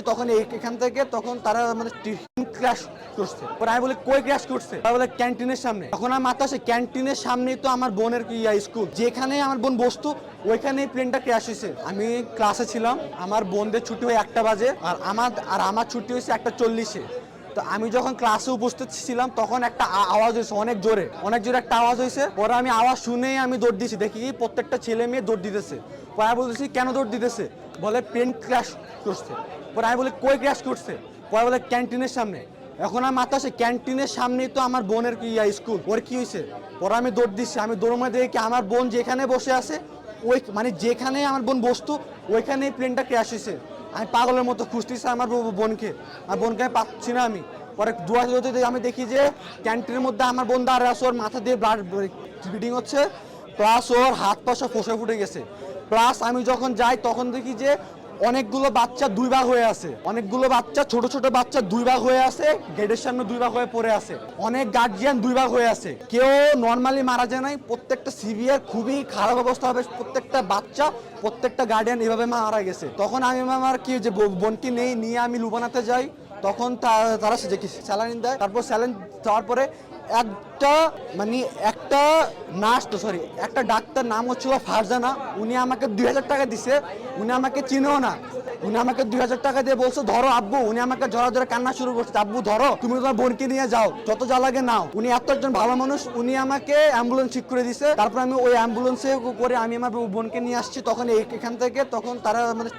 আসছি তখন এখান থেকে তখন তারা মানে ক্র্যাশ করছে। পরে আমি বলি কই ক্র্যাশ করছে, তারা বলে ক্যান্টিনের সামনে। তখন আমার মাথা আসে ক্যান্টিনের সামনেই তো আমার বোনের স্কুল, যেখানে আমার বোন বসতো ওইখানেই প্লেনটা ক্র্যাশ হয়েছে। আমি ক্লাসে ছিলাম, আমার বোনদের ছুটি হয় 1টা বাজে আর আমার ছুটি হয়েছে 1টা 40-এ। তো আমি যখন ক্লাসে উপস্থিত ছিলাম তখন একটা আওয়াজ হয়েছে অনেক জোরে একটা আওয়াজ হয়েছে। পরে আমি আওয়াজ শুনেই আমি দৌড় দিয়েছি, দেখি প্রত্যেকটা ছেলে মেয়ে দৌড় দিতেছে। পরে আমি বলতেছি কেন দৌড় দিতেছে, বলে প্লেন ক্র্যাশ করছে। পরে আমি বলি কই ক্র্যাশ করছে, পরে বলে ক্যান্টিনের সামনে। এখন আমার মাথা আসে ক্যান্টিনের সামনেই তো আমার বোনের স্কুল, ওর কি হয়েছে। পরে আমি দৌড় দিচ্ছি, আমি দৌড় মারে দেখি আমার বোন যেখানে বসে আছে ওই মানে যেখানে আমার বোন বসতো ওইখানেই প্লেনটা ক্র্যাশ হয়েছে। আমি পাগলের মতো খুঁজতেছি আমার বোনকে, আর বোনকে আমি পাচ্ছি না। আমি পরে দুয়ারে আমি দেখি যে ক্যান্টিনের মধ্যে আমার বোন দাঁড়িয়ে আছে, ওর মাথা দিয়ে ব্লাড ব্লিডিং হচ্ছে, প্লাস ওর হাত পা সব ফোসা ফুটে গেছে। প্লাস আমি যখন যাই তখন দেখি যে অনেকগুলো বাচ্চা 2 ভাগ হয়ে আছে, অনেকগুলো বাচ্চা ছোট ছোট বাচ্চা 2 ভাগ হয়ে আছে, গেটের সামনে 2 ভাগ হয়ে পড়ে আছে। অনেক গার্জিয়ান 2 ভাগ হয়ে আছে, কেউ নর্মালি মারা যায় নাই, প্রত্যেকটা সিভিয়ার খুবই খারাপ অবস্থা হবে, প্রত্যেকটা বাচ্চা প্রত্যেকটা গার্ডিয়ান এভাবে মারা গেছে। তখন আমি আমার কি যে বোনকে নিয়ে আমি লুবানাতে যাই, তখন তারা স্যালাইন দেয়। তারপর স্যালাইন দেওয়ার পরে একটা নার্স একটা ডাক্তার নাম হচ্ছিল ফারজানা, উনি আমাকে 2000 টাকা দিছে। উনি আমাকে চিনেও না, উনি আমাকে 2000 টাকা দিয়ে বলছে ধরো আব্বু। উনি আমাকে ধরে কান্না শুরু করছে, আব্বু ধরো, তুমি তোমার বোনকে নিয়ে যাও, যত যা লাগে নাও। উনি এত একজন ভালো মানুষ, উনি আমাকে অ্যাম্বুলেন্স ঠিক করে দিছে। তারপর আমি ওই অ্যাম্বুলেন্সে করে আমি আমার বোনকে নিয়ে আসছি। তখন এখান থেকে তখন তারা মানে